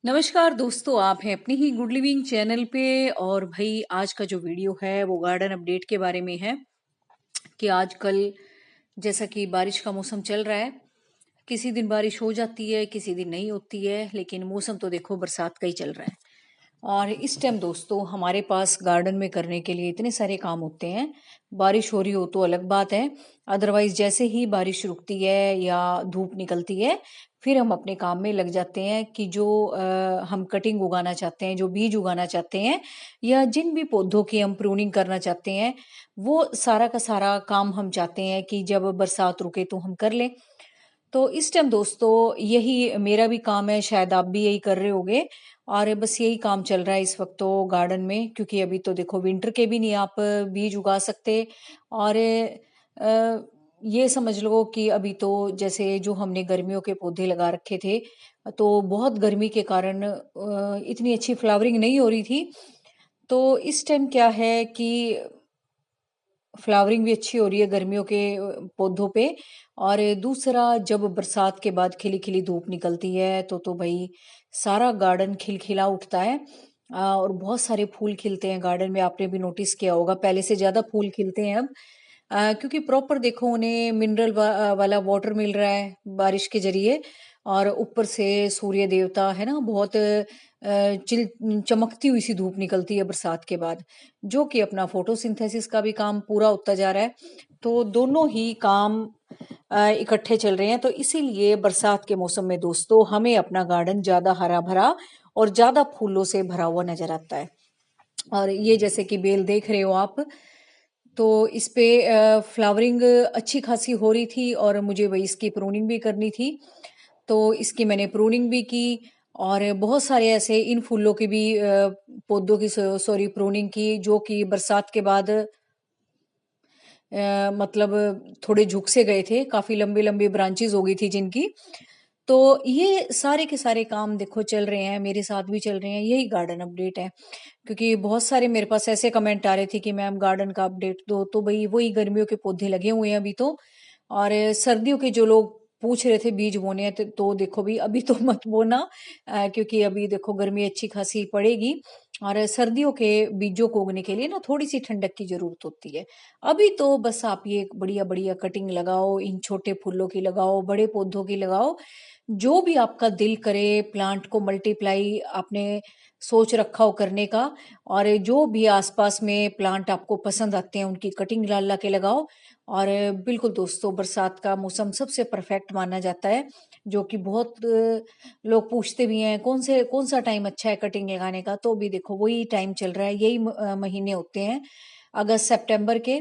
नमस्कार दोस्तों, आप हैं अपनी ही गुड लिविंग चैनल पे। और भाई आज का जो वीडियो है वो गार्डन अपडेट के बारे में है कि आजकल जैसा कि बारिश का मौसम चल रहा है, किसी दिन बारिश हो जाती है, किसी दिन नहीं होती है, लेकिन मौसम तो देखो बरसात का ही चल रहा है। और इस टाइम दोस्तों हमारे पास गार्डन में करने के लिए इतने सारे काम होते हैं। बारिश हो रही हो तो अलग बात है, अदरवाइज जैसे ही बारिश रुकती है या धूप निकलती है फिर हम अपने काम में लग जाते हैं कि जो हम कटिंग उगाना चाहते हैं, जो बीज उगाना चाहते हैं या जिन भी पौधों की हम प्रूनिंग करना चाहते हैं, वो सारा का सारा काम हम चाहते हैं कि जब बरसात रुके तो हम कर लें। तो इस टाइम दोस्तों यही मेरा भी काम है, शायद आप भी यही कर रहे होगे। और बस यही काम चल रहा है इस वक्त तो गार्डन में, क्योंकि अभी तो देखो विंटर के भी नहीं आप बीज उगा सकते। और ये समझ लो कि अभी तो जैसे जो हमने गर्मियों के पौधे लगा रखे थे, तो बहुत गर्मी के कारण इतनी अच्छी फ्लावरिंग नहीं हो रही थी। तो इस टाइम क्या है कि फ्लावरिंग भी अच्छी हो रही है गर्मियों के पौधों पे। और दूसरा, जब बरसात के बाद खिली-खिली धूप निकलती है तो भई सारा गार्डन खिलखिला उठता है। और बहुत सारे फूल खिलते हैं गार्डन में, आपने भी नोटिस किया होगा, पहले से ज़्यादा फूल खिलते हैं अब। क्योंकि प्रॉपर देखो उन्हें मिनरल वाला वाटर मिल रहा है बारिश के ज़रिए। और ऊपर से सूर्य देवता है ना, बहुत चमकती हुई सी धूप निकलती है बरसात के बाद, जो कि अपना फोटोसिंथेसिस का भी काम पूरा होता जा रहा है। तो दोनों ही काम इकट्ठे चल रहे हैं, तो इसीलिए बरसात के मौसम में दोस्तों हमें अपना गार्डन ज़्यादा हरा-भरा और ज़्यादा फूलों से भरा हुआ नज़र आता है। और ये जैसे कि बेल देख रहे हो आप, तो इस पे फ्लावरिंग अच्छी खासी हो रही थी और मुझे वही इसकी प्रूनिंग भी करनी थी। तो इसकी मैंने प्रूनिंग भी की। और बहुत सारे ऐसे इन फूलों की भी पौधों की सॉरी प्रूनिंग की, जो कि बरसात के बाद मतलब थोड़े झुक से गए थे, काफ़ी लंबी-लंबी ब्रांचेज़ हो गई थी जिनकी। तो ये सारे के सारे काम देखो चल रहे हैं, मेरे साथ भी चल रहे हैं, यही गार्डन अपडेट है। क्योंकि बहुत सारे मेरे पास ऐसे कमेंट आ रहे थे कि मैम गार्डन का अपडेट दो, तो भई वही गर्मियों के पौधे लगे हुए हैं अभी तो। और सर्दियों के जो लोग पूछ रहे थे बीज बोने हैं, तो देखो भई अभी तो मत बोना, क्योंकि अभी देखो गर्मी अच्छी खासी पड़ेगी। और सर्दियों के बीजों को उगने के लिए ना थोड़ी-सी ठंडक की ज़रूरत होती है। अभी तो बस आप ये बढ़िया-बढ़िया कटिंग लगाओ, इन छोटे फूलों की लगाओ, बड़े पौधों की लगाओ, जो भी आपका दिल करे प्लांट को मल्टीप्लाई आपने सोच रखा हो करने का। और जो भी आसपास में प्लांट आपको पसंद आते हैं उनकी कटिंग ला-ला के लगाओ। और बिल्कुल दोस्तों बरसात का मौसम सबसे परफेक्ट माना जाता है, जो कि बहुत लोग पूछते भी हैं कौन सा टाइम अच्छा है कटिंग लगाने का, तो भी देखो वही टाइम चल रहा है, यही महीने होते हैं अगस्त सितंबर के,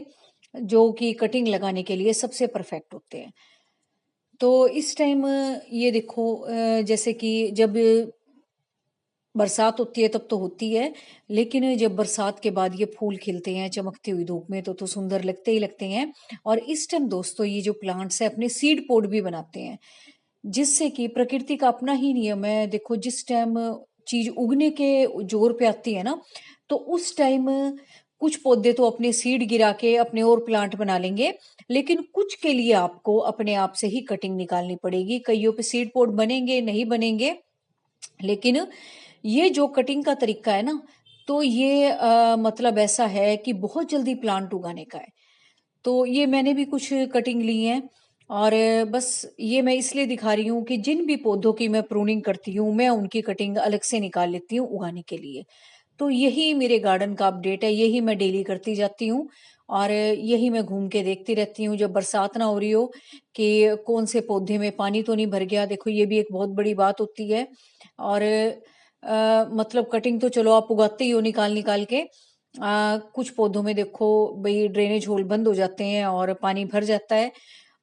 जो कि कटिंग लगाने के लिए सबसे परफेक्ट होते हैं। तो इस टाइम ये देखो जैसे कि जब बरसात होती है तब तो होती है, लेकिन जब बरसात के बाद ये फूल खिलते हैं चमकती हुई धूप में तो सुंदर लगते ही लगते हैं। और इस टाइम दोस्तों ये जो प्लांट्स है अपने सीड पोड भी बनाते हैं, जिससे कि प्रकृति का अपना ही नियम है। देखो जिस टाइम चीज उगने के जोर पे आती है ना, तो उस टाइम कुछ पौधे तो अपने सीड गिरा के अपने और प्लांट बना लेंगे, लेकिन कुछ के लिए आपको अपने आप से ही कटिंग निकालनी पड़ेगी। कईयों पे सीड पोड बनेंगे, नहीं बनेंगे, लेकिन ये जो कटिंग का तरीका है ना, तो ये मतलब ऐसा है कि बहुत जल्दी प्लांट उगाने का है। तो ये मैंने भी कुछ कटिंग ली हैं। और बस ये मैं इसलिए दिखा रही हूँ कि जिन भी पौधों की मैं प्रूनिंग करती हूँ, मैं उनकी कटिंग अलग से निकाल लेती हूँ उगाने के लिए। तो यही मेरे गार्डन का अपडेट है, यही मैं डेली करती जाती हूँ। और यही मैं घूम के देखती रहती हूँ जब बरसात ना हो रही हो कि कौन से पौधे में पानी तो नहीं भर गया। देखो ये भी एक बहुत बड़ी बात होती है। और मतलब कटिंग तो चलो आप उगाते ही हो निकाल निकाल के, कुछ पौधों में देखो भाई ड्रेनेज होल बंद हो जाते हैं और पानी भर जाता है।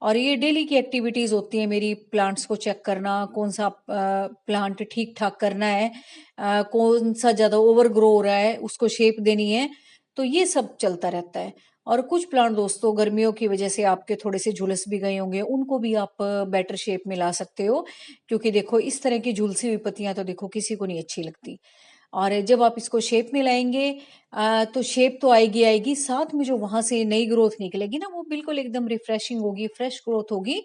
और ये डेली की एक्टिविटीज होती है मेरी, प्लांट्स को चेक करना, कौन सा प्लांट ठीक ठाक करना है, कौन सा ज्यादा ओवर ग्रो हो रहा है उसको शेप देनी है। तो ये सब चलता रहता है। और कुछ प्लांट दोस्तों गर्मियों की वजह से आपके थोड़े से झुलस भी गए होंगे, उनको भी आप बेटर शेप में ला सकते हो। क्योंकि देखो इस तरह की झुलसी हुई पत्तियां तो देखो किसी को नहीं अच्छी लगती। और जब आप इसको शेप में लाएंगे तो शेप तो आएगी आएगी, साथ में जो वहां से नई ग्रोथ निकलेगी ना, वो बिल्कुल एकदम रिफ्रेशिंग होगी, फ्रेश ग्रोथ होगी।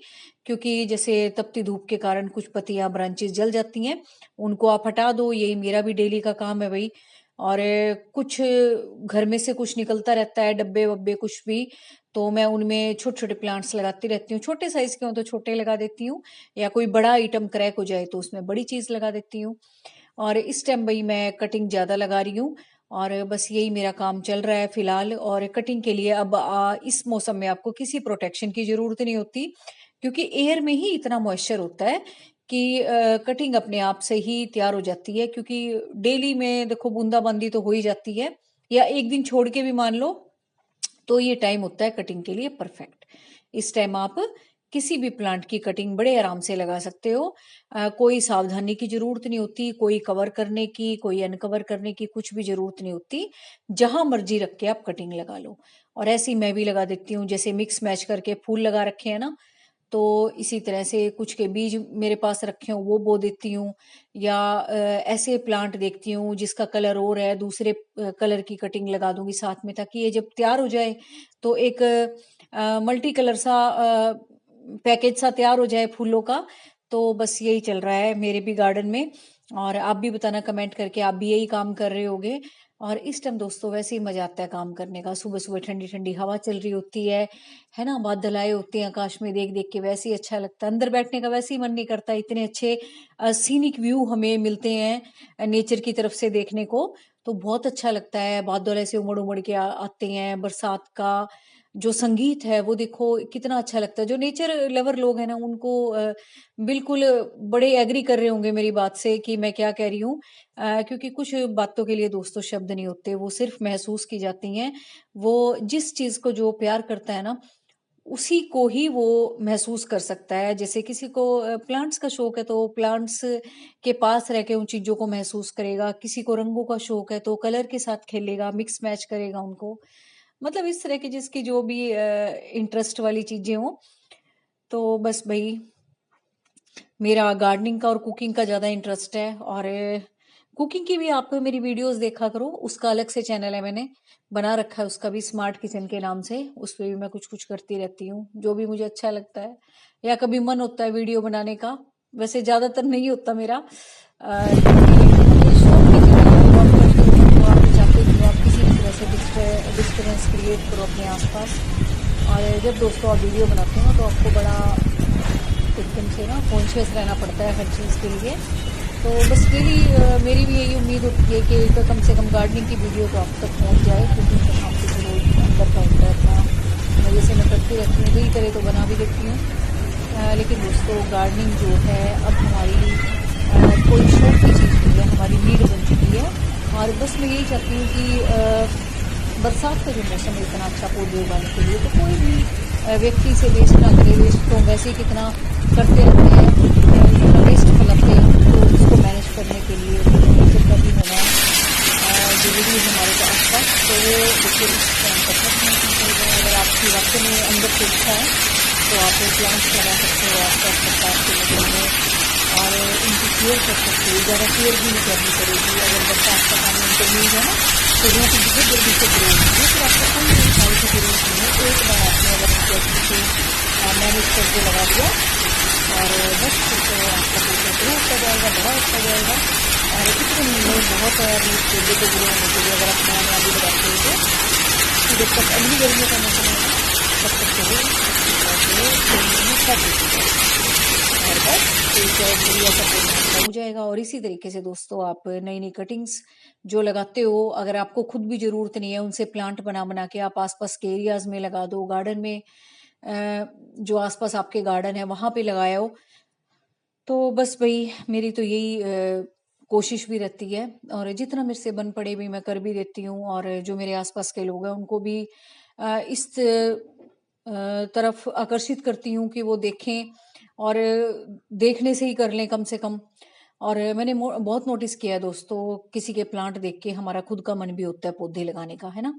क्योंकि जैसे तपती धूप के कारण कुछ पत्तियां, ब्रांचेस जल जाती हैं, उनको आप हटा दो। यही मेरा भी डेली का काम है भाई। और कुछ घर में से कुछ निकलता रहता है, डब्बे वब्बे कुछ भी, तो मैं उनमें छोटे छोटे प्लांट्स लगाती रहती हूँ। छोटे साइज के हो तो छोटे लगा देती हूँ, या कोई बड़ा आइटम क्रैक हो जाए तो उसमें बड़ी चीज लगा देती हूँ। और इस टाइम भाई मैं कटिंग ज्यादा लगा रही हूँ, और बस यही मेरा काम चल रहा है फिलहाल। और कटिंग के लिए अब इस मौसम में आपको किसी प्रोटेक्शन की जरूरत नहीं होती, क्योंकि एयर में ही इतना मॉइस्चर होता है कि कटिंग अपने आप से ही तैयार हो जाती है। क्योंकि डेली में देखो बूंदाबांदी तो हो ही जाती है, या एक दिन छोड़ के भी मान लो, तो ये टाइम होता है कटिंग के लिए परफेक्ट। इस टाइम आप किसी भी प्लांट की कटिंग बड़े आराम से लगा सकते हो। कोई सावधानी की जरूरत नहीं होती, कोई कवर करने की, कोई अनकवर करने की कुछ भी जरूरत नहीं होती। जहां मर्जी रख के आप कटिंग लगा लो। और ऐसे ही मैं भी लगा देती हूँ, जैसे मिक्स मैच करके फूल लगा रखे हैं ना, तो इसी तरह से कुछ के बीज मेरे पास रखे हो वो बो देती हूँ। या ऐसे प्लांट देखती हूँ जिसका कलर और है, दूसरे कलर की कटिंग लगा दूंगी साथ में, ताकि ये जब तैयार हो जाए तो एक मल्टी कलर सा पैकेज सा तैयार हो जाए फूलों का। तो बस यही चल रहा है मेरे भी गार्डन में। और आप भी बताना कमेंट करके, आप भी यही काम कर रहे होगे। और इस टाइम दोस्तों वैसे ही मजा आता है काम करने का। सुबह सुबह ठंडी ठंडी हवा चल रही होती है ना, बादल आए होते हैं आकाश में, देख देख के वैसे ही अच्छा लगता है। अंदर बैठने का वैसे ही मन नहीं करता, इतने अच्छे सीनिक व्यू हमें मिलते हैं नेचर की तरफ से देखने को। तो बहुत अच्छा लगता है, बादल ऐसे उमड़ उमड़ के आते हैं, बरसात का जो संगीत है वो देखो कितना अच्छा लगता है। जो नेचर लवर लोग हैं ना, उनको बिल्कुल बड़े एग्री कर रहे होंगे मेरी बात से कि मैं क्या कह रही हूँ। क्योंकि कुछ बातों के लिए दोस्तों शब्द नहीं होते, वो सिर्फ महसूस की जाती हैं। वो जिस चीज को जो प्यार करता है ना, उसी को ही वो महसूस कर सकता है। जैसे किसी को प्लांट्स का शौक है तो प्लांट्स के पास रह के उन चीजों को महसूस करेगा। किसी को रंगों का शौक है तो कलर के साथ खेलेगा, मिक्स मैच करेगा उनको। मतलब इस तरह की जिसकी जो भी इंटरेस्ट वाली चीजें हो। तो बस भाई मेरा गार्डनिंग का और कुकिंग का ज्यादा इंटरेस्ट है। और कुकिंग की भी आप मेरी वीडियोस देखा करो, उसका अलग से चैनल है, मैंने बना रखा है उसका भी, स्मार्ट किचन के नाम से। उस पर भी मैं कुछ कुछ करती रहती हूँ जो भी मुझे अच्छा लगता है, या कभी मन होता है वीडियो बनाने का। वैसे ज्यादातर नहीं होता मेरा, क्योंकि शौक की चीज़ है, वो आप करते हो तो आप चाहते हो कि आप किसी भी तरह से डिस्टर्बेंस क्रिएट करो अपने आसपास। और जब दोस्तों आप वीडियो बनाते हो तो आपको बड़ा एकदम से ना कॉन्शियस रहना पड़ता है हर चीज़ के लिए। तो बस डेली मेरी भी यही उम्मीद होती है कि कम से कम गार्डनिंग की वीडियो तो आप तक पहुंच जाए, क्योंकि उनका काम तो चलो अंदर का होता है अपना। मैं जैसे मैं करती रहती हूँ, दिल करे तो बना भी देती हूँ। लेकिन दोस्तों गार्डनिंग जो है अब हमारी कोई शौक की चीज़ नहीं है, हमारी नीड बन चुकी है। और बस मैं यही चाहती हूँ कि बरसात का जो मौसम है इतना अच्छा पौधे उगाने के लिए, तो कोई भी व्यक्ति से वेस्ट ना करे। वेस्ट तो वैसे ही कितना करते रहते हैं, इतना वेस्ट फैलाते हैं, तो उसको मैनेज करने के लिए नेचर का भी होना जरूरी है हमारे आसपास। तो वो देखिए इस टाइम पर अगर आपकी वाकई में अंदर से इच्छा है तो आप प्लांट्स लगा सकते हो आसपास बरसात के मौसम में, और उनकी केयर कर सकते हो। ज़्यादा केयर भी नहीं करनी पड़ेगी। अगर बरसात का पानी उनको मिल जाए ना, तो रूट बहुत जल्दी से ग्रो होगी। फिर आपको कोई सिंचाई की जरूरत नहीं है। एक बार आपने अगर उनको अच्छे से मैनेज करके लगा दिया, और बस फिर तो आपका बिल्कुल ग्रो होता जाएगा, बड़ा होता जाएगा। और इतने महीने बहुत है अभी इस पौधे को ग्रो होने के लिए। अगर आप नया नया भी लगाते हो तो जब तक अगली गर्मियों का मौसम है तब तक तो वो सब और बस एक बढ़िया सा पौधा हो जाएगा। और इसी तरीके से दोस्तों आप नई नई कटिंग्स जो लगाते हो, अगर आपको खुद भी जरूरत नहीं है, उनसे प्लांट बना बना के आप आसपास के एरियाज में लगा दो। गार्डन में जो आसपास आपके गार्डन है वहां पे लगाया हो। तो बस भाई मेरी तो यही कोशिश भी रहती है, और जितना मेरे से बन पड़े भी मैं कर भी देती हूँ। और जो मेरे आसपास के लोग हैं उनको भी इस तरफ आकर्षित करती हूँ कि वो देखें, और देखने से ही कर लें कम से कम। और मैंने बहुत नोटिस किया है दोस्तों, किसी के प्लांट देख के हमारा खुद का मन भी होता है पौधे लगाने का, है ना।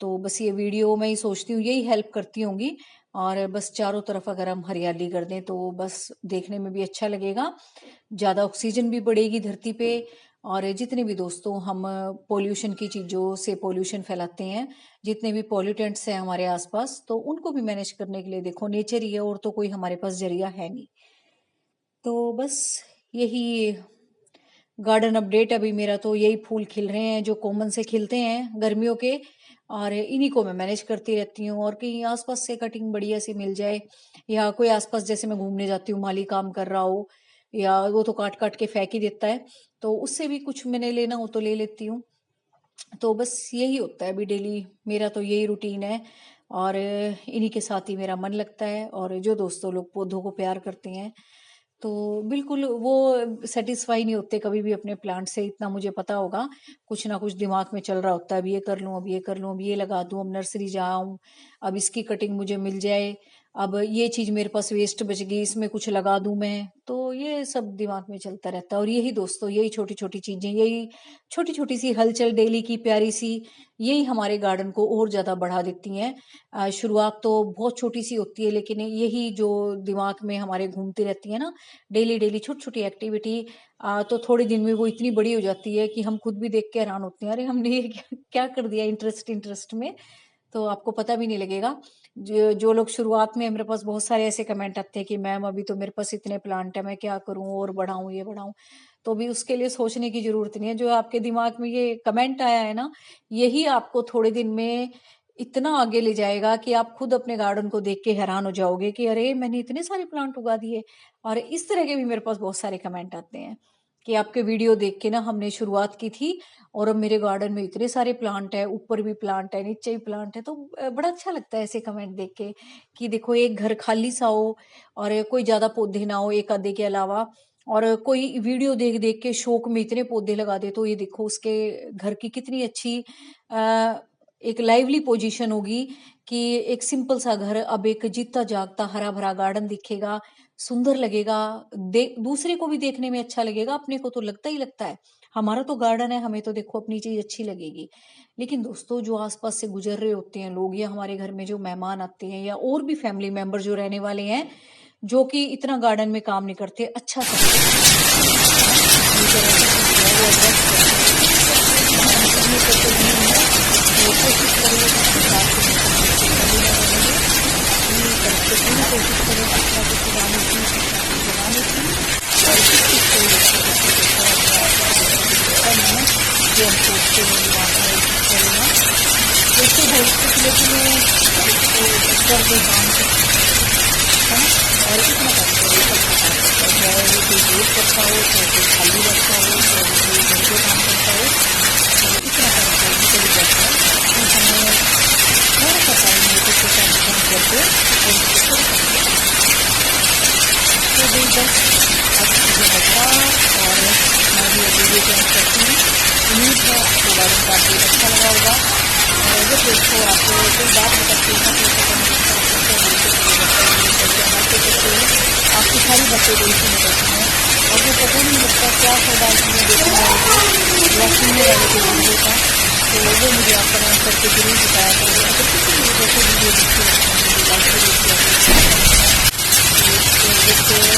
तो बस ये वीडियो मैं ही सोचती हूँ यही हेल्प करती होंगी। और बस चारों तरफ अगर हम हरियाली कर दें तो बस देखने में भी अच्छा लगेगा, ज्यादा ऑक्सीजन भी बढ़ेगी धरती पे। और जितने भी दोस्तों हम पॉल्यूशन की चीज़ों से पॉल्यूशन फैलाते हैं, जितने भी पॉल्यूटेंट्स हैं हमारे आसपास, तो उनको भी मैनेज करने के लिए देखो नेचर ही है, और तो कोई हमारे पास जरिया है नहीं। तो बस यही गार्डन अपडेट। अभी मेरा तो यही फूल खिल रहे हैं जो कॉमन से खिलते हैं गर्मियों के, और इन्हीं को मैं मैनेज करती रहती हूँ। और कहीं आसपास से कटिंग बढ़िया सी मिल जाए, या कोई आसपास जैसे मैं घूमने जाती हूँ, माली काम कर रहा हो, या वो तो काट काट के फेंक ही देता है, तो उससे भी कुछ मैंने लेना हो तो ले लेती हूँ। तो बस यही होता है अभी डेली, मेरा तो यही रूटीन है, और इन्हीं के साथ ही मेरा मन लगता है। और जो दोस्तों लोग पौधों को प्यार करते हैं, तो बिल्कुल वो सेटिस्फाई नहीं होते कभी भी अपने प्लांट से, इतना मुझे पता होगा। कुछ ना कुछ दिमाग में चल रहा होता है, अब ये कर लूं, अब ये कर लूं, अब ये लगा दूं, अब नर्सरी जाऊं, अब इसकी कटिंग मुझे मिल जाए, अब ये चीज मेरे पास वेस्ट बच गई, इसमें कुछ लगा दूं मैं। तो ये सब दिमाग में चलता रहता है। और यही दोस्तों, यही छोटी छोटी चीजें, यही छोटी छोटी सी हलचल डेली की प्यारी सी, यही हमारे गार्डन को और ज्यादा बढ़ा देती हैं। शुरुआत तो बहुत छोटी सी होती है, लेकिन यही जो दिमाग में हमारे घूमती रहती है ना, डेली डेली छोटी छोटी एक्टिविटी, तो थोड़े दिन में वो इतनी बड़ी हो जाती है कि हम खुद भी देख के हैरान होते हैं, अरे हमने ये क्या कर दिया इंटरेस्ट इंटरेस्ट में। तो आपको पता भी नहीं लगेगा। जो लोग शुरुआत में, मेरे पास बहुत सारे ऐसे कमेंट आते हैं कि मैम अभी तो मेरे पास इतने प्लांट है, मैं क्या करूं, और बढ़ाऊं, ये बढ़ाऊं। तो भी उसके लिए सोचने की जरूरत नहीं है। जो आपके दिमाग में ये कमेंट आया है ना, यही आपको थोड़े दिन में इतना आगे ले जाएगा कि आप खुद अपने गार्डन को देख के हैरान हो जाओगे कि अरे मैंने इतने सारे प्लांट उगा दिए। और इस तरह के भी मेरे पास बहुत सारे कमेंट आते हैं कि आपके वीडियो देख के ना हमने शुरुआत की थी, और अब मेरे गार्डन में इतने सारे प्लांट है, ऊपर भी प्लांट है, नीचे भी प्लांट है। तो बड़ा अच्छा लगता है ऐसे कमेंट देख के कि देखो एक घर खाली सा हो, और कोई ज्यादा पौधे ना हो एक आधे के अलावा, और कोई वीडियो देख देख के शौक में इतने पौधे लगा दे, तो ये देखो उसके घर की कितनी अच्छी एक लाइवली पोजीशन होगी कि एक सिंपल सा घर अब एक जीता जागता हरा भरा गार्डन दिखेगा, सुंदर लगेगा, दूसरे को भी देखने में अच्छा लगेगा, अपने को तो लगता ही लगता है। हमारा तो गार्डन है, हमें तो देखो अपनी चीज अच्छी लगेगी। लेकिन दोस्तों जो आसपास से गुजर रहे होते हैं लोग, या हमारे घर में जो मेहमान आते हैं, या और भी फैमिली मेंबर जो रहने वाले हैं, जो कि इतना गार्डन में काम नहीं करते, अच्छा उम्मीद है आपको गार्डन का अपडेट अच्छा लगा होगा। और अगर दोस्तों आपको कोई बात बताते हैं आपकी सारी बातें दिल से निकलती हैं, और वो पता नहीं लगता क्या फायदा इसमें देखने वाले को या सुनने वाले को वीडियो का। तो वो मुझे आप कमेंट करके जरूर बताया करें। अगर किसी भी वीडियो देखते हैं